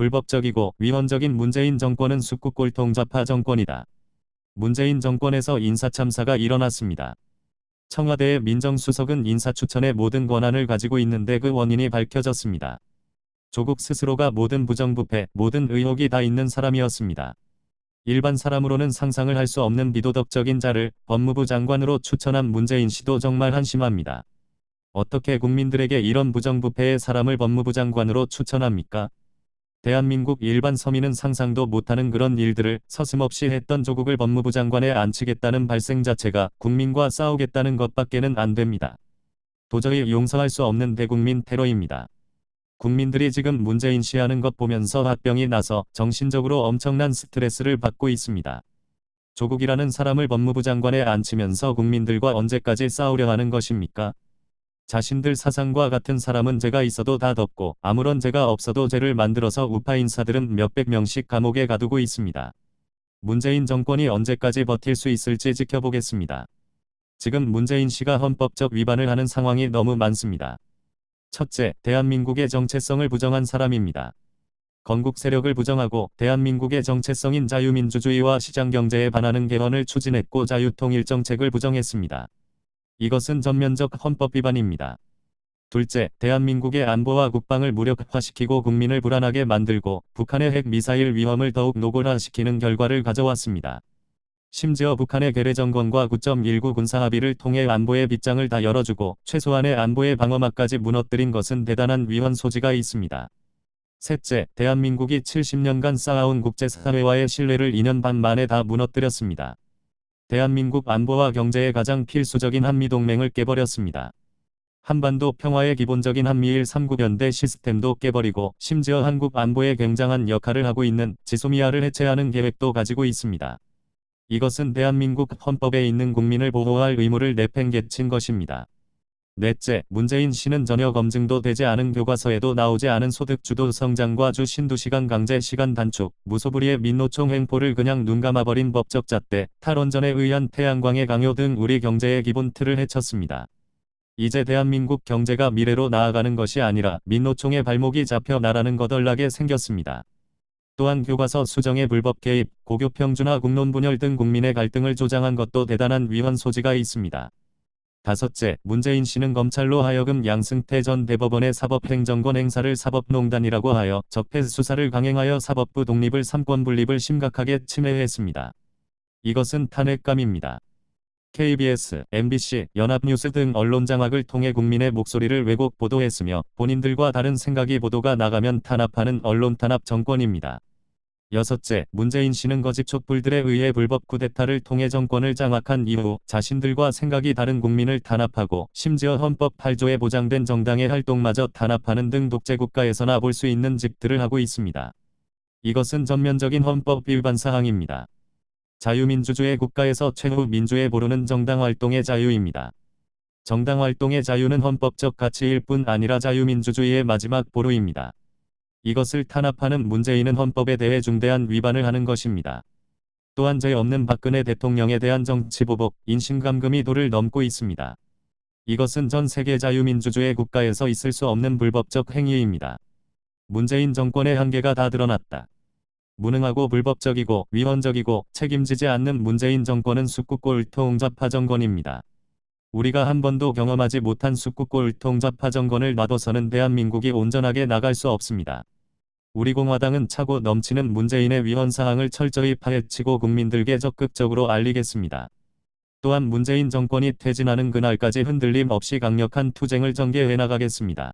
불법적이고 위헌적인 문재인 정권은 숙국골통 좌파 정권이다. 문재인 정권에서 인사참사가 일어났습니다. 청와대의 민정수석은 인사추천의 모든 권한을 가지고 있는데 그 원인이 밝혀졌습니다. 조국 스스로가 모든 부정부패, 모든 의혹이 다 있는 사람이었습니다. 일반 사람으로는 상상을 할 수 없는 비도덕적인 자를 법무부 장관으로 추천한 문재인 씨도 정말 한심합니다. 어떻게 국민들에게 이런 부정부패의 사람을 법무부 장관으로 추천합니까? 대한민국 일반 서민은 상상도 못하는 그런 일들을 서슴없이 했던 조국을 법무부 장관에 앉히겠다는 발생 자체가 국민과 싸우겠다는 것밖에는 안 됩니다. 도저히 용서할 수 없는 대국민 테러입니다. 국민들이 지금 문재인 씨 하는 것 보면서 화병이 나서 정신적으로 엄청난 스트레스를 받고 있습니다. 조국이라는 사람을 법무부 장관에 앉히면서 국민들과 언제까지 싸우려 하는 것입니까? 자신들 사상과 같은 사람은 죄가 있어도 다 덮고 아무런 죄가 없어도 죄를 만들어서 우파 인사들은 몇백 명씩 감옥에 가두고 있습니다. 문재인 정권이 언제까지 버틸 수 있을지 지켜보겠습니다. 지금 문재인 씨가 헌법적 위반을 하는 상황이 너무 많습니다. 첫째, 대한민국의 정체성을 부정한 사람입니다. 건국 세력을 부정하고 대한민국의 정체성인 자유민주주의와 시장경제에 반하는 개헌을 추진했고 자유통일정책을 부정했습니다. 이것은 전면적 헌법 위반입니다. 둘째, 대한민국의 안보와 국방을 무력화시키고 국민을 불안하게 만들고 북한의 핵미사일 위험을 더욱 노골화시키는 결과를 가져왔습니다. 심지어 북한의 괴뢰정권과 9.19 군사합의를 통해 안보의 빗장을 다 열어주고 최소한의 안보의 방어막까지 무너뜨린 것은 대단한 위헌 소지가 있습니다. 셋째, 대한민국이 70년간 쌓아온 국제사회와의 신뢰를 2년 반 만에 다 무너뜨렸습니다. 대한민국 안보와 경제에 가장 필수적인 한미동맹을 깨버렸습니다. 한반도 평화의 기본적인 한미일 3국 연대 시스템도 깨버리고 심지어 한국 안보에 굉장한 역할을 하고 있는 지소미아를 해체하는 계획도 가지고 있습니다. 이것은 대한민국 헌법에 있는 국민을 보호할 의무를 내팽개친 것입니다. 넷째, 문재인 씨는 전혀 검증도 되지 않은 교과서에도 나오지 않은 소득주도 성장과 주 신두시간 강제 시간 단축, 무소불위의 민노총 횡포를 그냥 눈감아버린 법적 잣대, 탈원전에 의한 태양광의 강요 등 우리 경제의 기본 틀을 해쳤습니다. 이제 대한민국 경제가 미래로 나아가는 것이 아니라 민노총의 발목이 잡혀 나라는 거덜나게 생겼습니다. 또한 교과서 수정의 불법 개입, 고교 평준화 국론 분열 등 국민의 갈등을 조장한 것도 대단한 위헌 소지가 있습니다. 다섯째, 문재인 씨는 검찰로 하여금 양승태 전 대법원의 사법행정권 행사를 사법농단이라고 하여 적폐 수사를 강행하여 사법부 독립을 삼권 분립을 심각하게 침해했습니다. 이것은 탄핵감입니다. KBS, MBC, 연합뉴스 등 언론 장악을 통해 국민의 목소리를 왜곡 보도했으며 본인들과 다른 생각이 보도가 나가면 탄압하는 언론 탄압 정권입니다. 여섯째, 문재인 씨는 거짓 촛불들에 의해 불법 쿠데타를 통해 정권을 장악한 이후 자신들과 생각이 다른 국민을 탄압하고 심지어 헌법 8조에 보장된 정당의 활동마저 탄압하는 등 독재국가에서나 볼 수 있는 짓들을 하고 있습니다. 이것은 전면적인 헌법 위반 사항입니다. 자유민주주의 국가에서 최후 민주에 보루는 정당 활동의 자유입니다. 정당 활동의 자유는 헌법적 가치일 뿐 아니라 자유민주주의의 마지막 보루입니다. 이것을 탄압하는 문재인은 헌법에 대해 중대한 위반을 하는 것입니다. 또한 죄 없는 박근혜 대통령에 대한 정치보복, 인신감금이 도를 넘고 있습니다. 이것은 전 세계 자유민주주의 국가에서 있을 수 없는 불법적 행위입니다. 문재인 정권의 한계가 다 드러났다. 무능하고 불법적이고 위헌적이고 책임지지 않는 문재인 정권은 숙국골통 좌파 정권입니다. 우리가 한 번도 경험하지 못한 숙국골통 좌파 정권을 놔둬서는 대한민국이 온전하게 나갈 수 없습니다. 우리 공화당은 차고 넘치는 문재인의 위헌 사항을 철저히 파헤치고 국민들께 적극적으로 알리겠습니다. 또한 문재인 정권이 퇴진하는 그날까지 흔들림 없이 강력한 투쟁을 전개해 나가겠습니다.